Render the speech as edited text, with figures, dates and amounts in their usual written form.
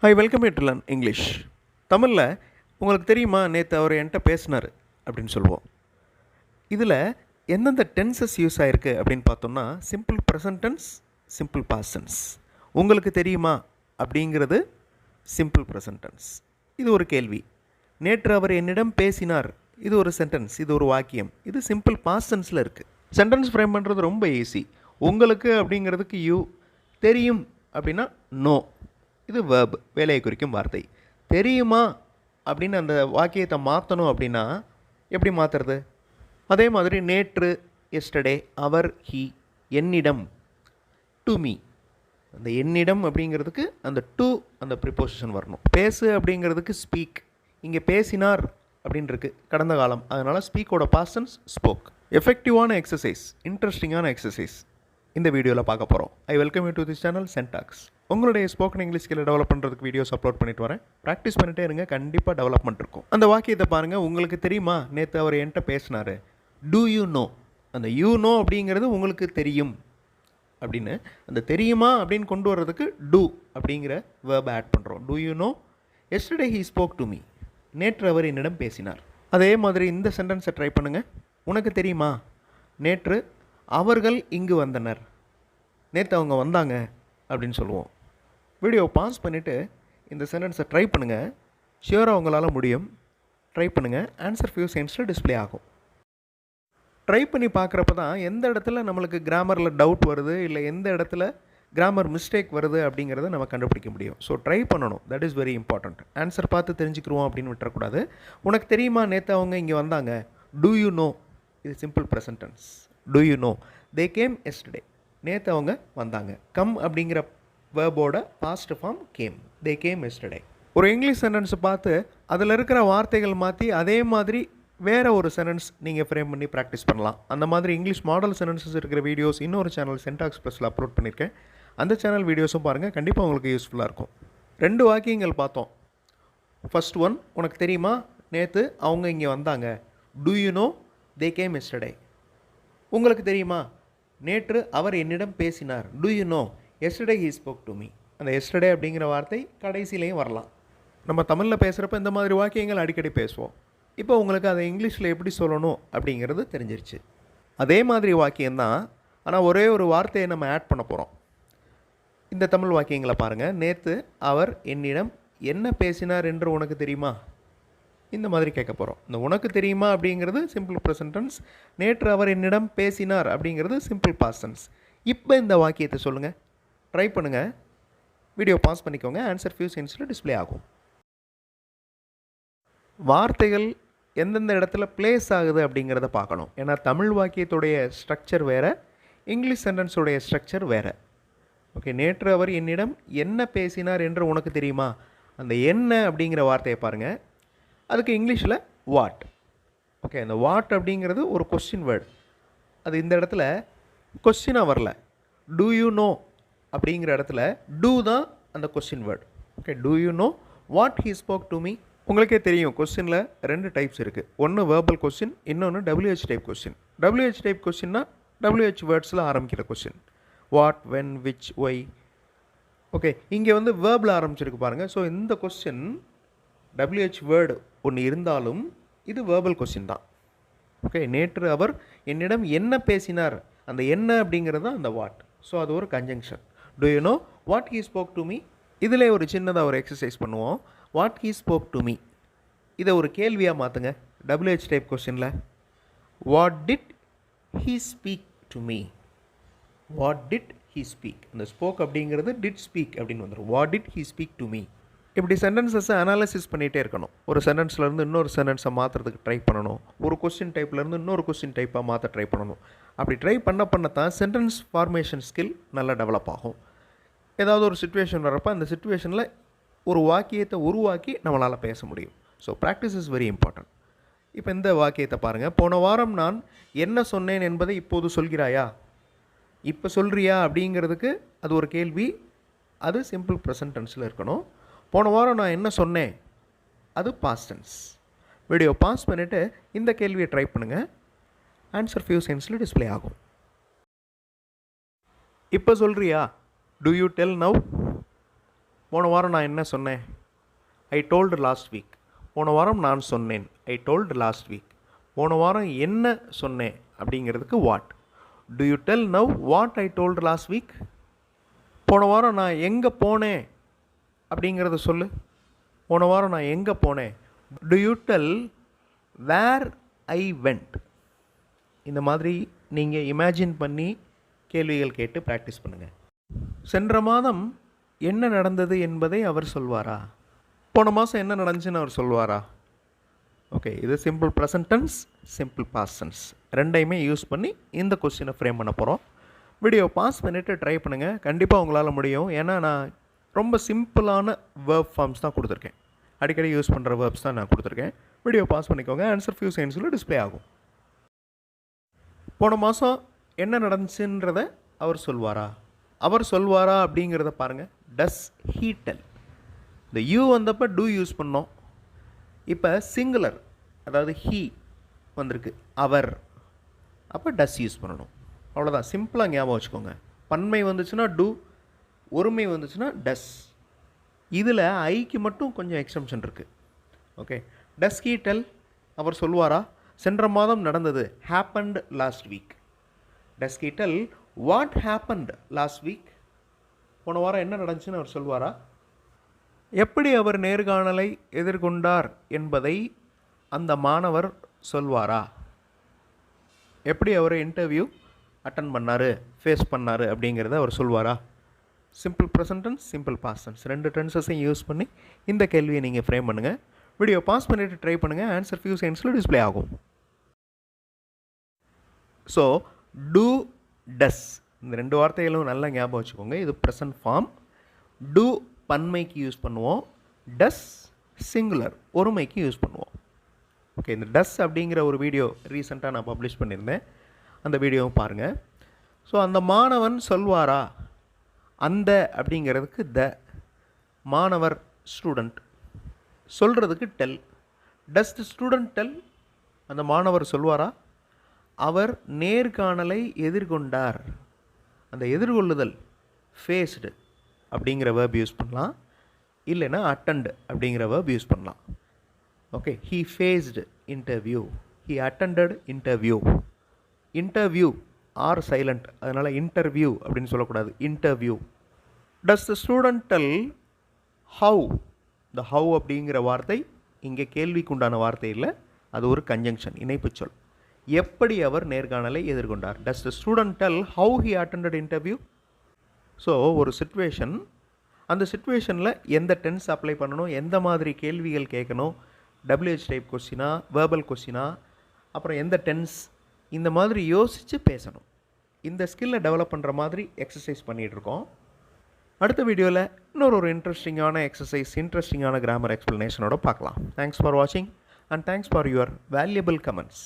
Hi, welcome to learn English. தமிழில் உங்களுக்கு தெரியுமா நேற்று அவர் என்கிட்ட பேசினார் அப்படின்னு சொல்லுவோம். இதில் எந்தெந்த டென்சஸ் யூஸ் ஆகிருக்கு அப்படின்னு பார்த்தோம்னா simple present tense, simple past tense. உங்களுக்கு தெரியுமா அப்படிங்கிறது சிம்பிள் ப்ரெசன்ட் டென்ஸ். இது ஒரு கேள்வி. நேற்று அவர் என்னிடம் பேசினார், இது ஒரு சென்டென்ஸ், இது ஒரு வாக்கியம். இது சிம்பிள் பாஸ்ட் டென்ஸில் இருக்குது. சென்டென்ஸ் ஃப்ரேம் பண்ணுறது ரொம்ப ஈஸி. உங்களுக்கு அப்படிங்கிறதுக்கு யூ, தெரியும் அப்படின்னா நோ, இது வேர்ப், வேலையை குறிக்கும் வார்த்தை. தெரியுமா அப்படின்னு அந்த வாக்கியத்தை மாற்றணும் அப்படின்னா எப்படி மாற்றுறது? அதே மாதிரி நேற்று, எஸ்டர்டே, அவர், ஹி, என்னிடம், டு மீ. அந்த என்னிடம் அப்படிங்கிறதுக்கு அந்த டு அந்த ப்ரிப்போசிஷன் வரணும். பேசு அப்படிங்கிறதுக்கு ஸ்பீக், இங்கே பேசினார் அப்படின்னு இருக்குது கடந்த காலம், அதனால் ஸ்பீக்கோட பாஸ்ட் ஸ்போக். எஃபெக்டிவான எக்ஸசைஸ், இன்ட்ரெஸ்டிங்கான எக்ஸசைஸ் இந்த வீடியோவில் பார்க்க போகிறோம். I welcome you to this channel சென்டாக்ஸ். உங்களுடைய ஸ்போக்கன் இங்கிலீஷ் ஸ்கில்லை டெவலப் பண்ணுறதுக்கு வீடியோஸ் அப்லோட் பண்ணிட்டு வரேன். ப்ராக்டிஸ் பண்ணிட்டே இருங்க, கண்டிப்பாக டெவலப்மெண்ட் இருக்கும். அந்த வாக்கியத்தை பாருங்கள். உங்களுக்கு தெரியுமா நேற்று அவர் என்கிட்ட பேசினார். டூ யூ நோ, அந்த யூ நோ அப்படிங்கிறது உங்களுக்கு தெரியும் அப்படின்னு, அந்த தெரியுமா அப்படின்னு கொண்டு வர்றதுக்கு டூ அப்படிங்கிற வேர்பை ஆட் பண்ணுறோம். Do you know yesterday he spoke to me, நேற்று அவர் என்னிடம் பேசினார். அதே மாதிரி இந்த சென்டென்ஸை ட்ரை பண்ணுங்கள். உனக்கு தெரியுமா நேற்று அவர்கள் இங்கு வந்தனர், நேற்று அவங்க வந்தாங்க அப்படின்னு சொல்லுவோம். வீடியோ பாஸ் பண்ணிவிட்டு இந்த சென்டென்ஸை ட்ரை பண்ணுங்கள். ஷியோராக உங்களால் முடியும். ட்ரை பண்ணுங்கள். ஆன்சர் ஃபியூ செகண்ட்ஸில் டிஸ்பிளே ஆகும். ட்ரை பண்ணி பார்க்குறப்ப தான் எந்த இடத்துல நம்மளுக்கு கிராமரில் டவுட் வருது, இல்லை எந்த இடத்துல கிராமர் மிஸ்டேக் வருது அப்படிங்கிறத நம்ம கண்டுபிடிக்க முடியும். ஸோ ட்ரை பண்ணணும், that is very important. Answer பார்த்து தெரிஞ்சுக்கிடுவோம் அப்படின்னு விட்டுறக்கூடாது. உனக்கு தெரியுமா நேற்று அவங்க இங்கே வந்தாங்க. டூ யூ நோ, இது simple present tense. Do you know they came yesterday, நேற்று அவங்க வந்தாங்க. கம் அப்படிங்கிற வேர்போட past form came, they came yesterday. ஒரு இங்கிலீஷ் சென்டென்ஸை பார்த்து அதில் இருக்கிற வார்த்தைகள் மாற்றி அதே மாதிரி வேறு ஒரு சென்டென்ஸ் நீங்கள் ஃப்ரேம் பண்ணி ப்ராக்டிஸ் பண்ணலாம். அந்த மாதிரி இங்கிலீஷ் மாடல் சென்டென்சஸ் இருக்கிற வீடியோஸ் இன்னொரு சேனல் சென்டாக்ஸ் ப்ளஸில் அப்லோட் பண்ணியிருக்கேன். அந்த சேனல் வீடியோஸும் பாருங்கள், கண்டிப்பாக உங்களுக்கு யூஸ்ஃபுல்லாக இருக்கும். 2 வாக்கியங்கள் பார்த்தோம். ஃபர்ஸ்ட் ஒன், உனக்கு தெரியுமா நேற்று அவங்க இங்கே வந்தாங்க. Do you know they came yesterday. உங்களுக்கு தெரியுமா நேற்று அவர் என்னிடம் பேசினார். Do you know yesterday he spoke to me. அந்த எஸ்டர்டே அப்படிங்கிற வார்த்தை கடைசியிலையும் வரலாம். நம்ம தமிழில் பேசுகிறப்ப இந்த மாதிரி வாக்கியங்கள் அடிக்கடி பேசுவோம். இப்போ உங்களுக்கு அதை இங்கிலீஷில் எப்படி சொல்லணும் அப்படிங்கிறது தெரிஞ்சிருச்சு. அதே மாதிரி வாக்கியம்தான், ஆனால் ஒரே ஒரு வார்த்தையை நம்ம ஆட் பண்ண போகிறோம். இந்த தமிழ் வாக்கியங்களை பாருங்கள். நேற்று அவர் என்னிடம் என்ன பேசினார் என்று உனக்கு தெரியுமா, இந்த மாதிரி கேட்க போகிறோம். இந்த உனக்கு தெரியுமா அப்படிங்கிறது சிம்பிள் ப்ரெசன்ட் டென்ஸ். நேற்று அவர் என்னிடம் பேசினார் அப்படிங்கிறது சிம்பிள் பாஸ்ட் டென்ஸ். இப்போ இந்த வாக்கியத்தை சொல்லுங்கள். ட்ரை பண்ணுங்கள். வீடியோ பாஸ் பண்ணிக்கோங்க. ஆன்சர் ஃபியூ செகண்ட்ஸில் டிஸ்பிளே ஆகும். வார்த்தைகள் எந்தெந்த இடத்துல பிளேஸ் ஆகுது அப்படிங்கிறத பார்க்கணும். ஏன்னா தமிழ் வாக்கியத்துடைய ஸ்ட்ரக்சர் வேறு, இங்கிலீஷ் சென்டென்ஸுடைய ஸ்ட்ரக்சர் வேறு. ஓகே, நேற்று அவர் என்னிடம் என்ன பேசினார் என்று உனக்கு தெரியுமா, அந்த என்ன அப்படிங்கிற வார்த்தையை பாருங்கள். அதுக்கு இங்கிலீஷில் வாட். ஓகே, அந்த வாட் அப்படிங்கிறது ஒரு கொஸ்டின் வேர்டு. அது இந்த இடத்துல கொஸ்டினாக வரல. டூ யூ நோ அப்படிங்கிற இடத்துல டூ தான் அந்த question word. Okay, do you know what he spoke to me. உங்களுக்கே தெரியும் கொஸ்டினில் 2 டைப்ஸ் இருக்குது. ஒன்று வேர்பல் கொஸ்டின், இன்னொன்று WH type question. WH type கொஸ்டின்னா WH வேர்ட்ஸில் ஆரம்பிக்கிற question. What, when, which, why. Okay, இங்கே வந்து வேர்பில் ஆரம்பிச்சிருக்கு பாருங்கள். ஸோ இந்த கொஸ்டின் WH வேர்டு ஒன்று இருந்தாலும் இது வேர்பல் கொஸ்டின் தான். ஓகே, நேற்று அவர் என்னிடம் என்ன பேசினார், அந்த என்ன அப்படிங்கிறது தான் அந்த வாட். ஸோ அது ஒரு conjunction. To you know what he spoke to me. இதில் ஒரு சின்னதாக ஒரு எக்ஸசைஸ் பண்ணுவோம். What he spoke to me இதை ஒரு கேள்வியாக மாற்றுங்க. WH டைப் கொஸ்டினில் what did he speak to me. What did he speak, அந்த ஸ்போக் அப்படிங்கிறது டிட் ஸ்பீக் அப்படின்னு வந்துடும். What did he speak to me. இப்படி சென்டென்சஸை அனாலிசிஸ் பண்ணிகிட்டே இருக்கணும். ஒரு சென்டென்ஸ்லேருந்து இன்னொரு சென்டென்ஸை மாற்றுறதுக்கு ட்ரை பண்ணணும். ஒரு கொஸ்டின் டைப்லேருந்து இன்னொரு கொஸ்டின் டைப்பாக மாற்ற ட்ரை பண்ணணும். அப்படி ட்ரை பண்ணத்தான் சென்டென்ஸ் ஃபார்மேஷன் ஸ்கில் நல்லா டெவலப் ஆகும். ஏதாவது ஒரு சுச்சுவேஷன் வரப்போ அந்த சுச்சுவேஷனில் ஒரு வாக்கியத்தை உருவாக்கி நம்மளால் பேச முடியும். So practice is very important. இப்போ இந்த வாக்கியத்தை பாருங்கள். போன வாரம் நான் என்ன சொன்னேன் என்பதை இப்போது சொல்கிறாயா, இப்போ சொல்கிறியா அப்படிங்கிறதுக்கு அது ஒரு கேள்வி. அது சிம்பிள் ப்ரெசன்ட் டென்ஸில் இருக்கணும். போன வாரம் நான் என்ன சொன்னேன், அது பாஸ்ட் டென்ஸ். வீடியோ பாஸ் பண்ணிவிட்டு இந்த கேள்வியை ட்ரை பண்ணுங்கள். ஆன்சர் ஃபியூ செகண்ட்ஸில் டிஸ்பிளே ஆகும். இப்போ சொல்கிறியா, டு யூ டெல் நவ். போன வாரம் நான் என்ன சொன்னேன்? ஐ டோல்டு லாஸ்ட் வீக். போன வாரம் நான் சொன்னேன். ஐ டோல்டு லாஸ்ட் வீக். போன வாரம் என்ன சொன்னேன் அப்படிங்கிறதுக்கு what. To you del now what I told last week? போன வாரம் நான் எங்கே போனேன் அப்படிங்கிறத சொல்லு. போன வாரம் நான் எங்கே போனேன்? Do you tell where I went? இந்த மாதிரி நீங்கள் இமேஜின் பண்ணி கேள்விகள் கேட்டு ப்ராக்டிஸ் பண்ணுங்கள். சென்ற மாதம் என்ன நடந்தது என்பதை அவர் சொல்வாரா? போன மாதம் என்ன நடந்துச்சுன்னு அவர் சொல்வாரா? ஓகே, இது simple present tense, simple past tense ரெண்டையுமே யூஸ் பண்ணி இந்த கொஸ்டினை ஃப்ரேம் பண்ண போகிறோம். வீடியோ பாஸ் பண்ணிவிட்டு ட்ரை பண்ணுங்கள். கண்டிப்பாக உங்களால் முடியும். ஏன்னா நான் ரொம்ப சிம்பிளான வேர்ப் ஃபார்ம்ஸ் தான் கொடுத்துருக்கேன். அடிக்கடி யூஸ் பண்ணுற வேர்ப்ஸ் தான் நான் கொடுத்துருக்கேன். வீடியோ பாஸ் பண்ணிக்கோங்க. ஆன்சர் ஃபியூ செகண்ட்ஸில் டிஸ்பிளே ஆகும். போன மாதம் என்ன நடந்துச்சுன்றத அவர் சொல்வாரா? அவர் சொல்வாரா அப்படிங்கிறத பாருங்கள். டஸ் ஹீ டெல்? இந்த யூ வந்தப்போ டூ யூஸ் பண்ணோம். இப்போ சிங்குலர், அதாவது ஹீ வந்திருக்கு, அவர், அப்போ டஸ் யூஸ் பண்ணணும். அவ்வளோதான், சிம்பிளாக ஞாபகம் வச்சுக்கோங்க. பன்மை வந்துச்சுன்னா டூ, ஒருமை வந்துச்சுன்னா டஸ். இதில் ஐக்கு மட்டும் கொஞ்சம் எக்ஸம்ஷன் இருக்குது. Okay, does he tell? அவர் சொல்வாரா? சென்ற மாதம் நடந்தது, happened last week. Does he tell what happened last week? போன வாரம் என்ன நடந்துச்சுன்னு அவர் சொல்வாரா? எப்படி அவர் நேர்காணலை எதிர்கொண்டார் என்பதை அந்த மாணவர் சொல்வாரா? எப்படி அவர் இன்டர்வியூ அட்டன் பண்ணார், ஃபேஸ் பண்ணார் அப்படிங்கிறத அவர் சொல்வாரா? Simple present tense, simple past tense ரெண்டு டென்சஸையும் யூஸ் பண்ணி இந்த கேள்வியை நீங்கள் ஃப்ரேம் பண்ணுங்கள். வீடியோ பாஸ் பண்ணிவிட்டு ட்ரை பண்ணுங்கள். ஆன்சர் ஃபியூ செகண்ட்ஸில் டிஸ்பிளே ஆகும். ஸோ டூ, டஸ் இந்த ரெண்டு வார்த்தைகளும் நல்லா ஞாபகம் வச்சுக்கோங்க. இது ப்ரெசன்ட் ஃபார்ம். டூ பன்மைக்கு யூஸ் பண்ணுவோம். டஸ் சிங்குலர், ஒருமைக்கு யூஸ் பண்ணுவோம். ஓகே, இந்த டஸ் அப்படிங்கிற ஒரு வீடியோ ரீசெண்டாக நான் பப்ளிஷ் பண்ணியிருந்தேன். அந்த வீடியோவும் பாருங்கள். ஸோ அந்த மாணவன் சொல்வாரா? அந்த அப்படிங்கிறதுக்கு த, மாணவர் ஸ்டூடெண்ட், சொல்கிறதுக்கு tell. Does the student tell? அந்த மாணவர் சொல்வாரா? அவர் நேர்காணலை எதிர்கொண்டார். அந்த எதிர்கொள்ளுதல் ஃபேஸ்டு அப்படிங்கிற வேர்ப் யூஸ் பண்ணலாம். இல்லைன்னா அட்டெண்ட் அப்படிங்கிற வேர்ப் யூஸ் பண்ணலாம். Okay, he faced interview, he attended interview. Interview R silent, அதனால் இன்டர்வியூ அப்படின்னு சொல்லக்கூடாது, interview. Does the student tell how? இந்த ஹவு அப்படிங்கிற வார்த்தை இங்கே கேள்விக்குண்டான வார்த்தை இல்லை, அது ஒரு கன்ஜங்ஷன், இணைப்பு சொல். எப்படி அவர் நேர்காணலை எதிர்கொண்டார்? Does the student tell how he attended interview? So ஒரு சிச்சுவேஷன், அந்த சிச்சுவேஷனில் எந்த டென்ஸ் அப்ளை பண்ணணும், எந்த மாதிரி கேள்விகள் கேட்கணும், டபிள்யூஹெச் டைப் கொஸ்டினா, வேர்பல் கொஸ்டினா, அப்புறம் எந்த டென்ஸ், இந்த மாதிரி யோசித்து பேசணும். இந்த ஸ்கில்லை டெவலப் பண்ணுற மாதிரி எக்ஸசைஸ் பண்ணிகிட்ருக்கோம். அடுத்த வீடியோவில் இன்னொரு இன்ட்ரெஸ்டிங்கான எக்ஸசைஸ், இன்ட்ரெஸ்டிங்கான கிராமர் எக்ஸ்ப்ளனேஷனோட பார்க்கலாம். தேங்க்ஸ் ஃபார் வாட்சிங் and thanks for your valuable comments.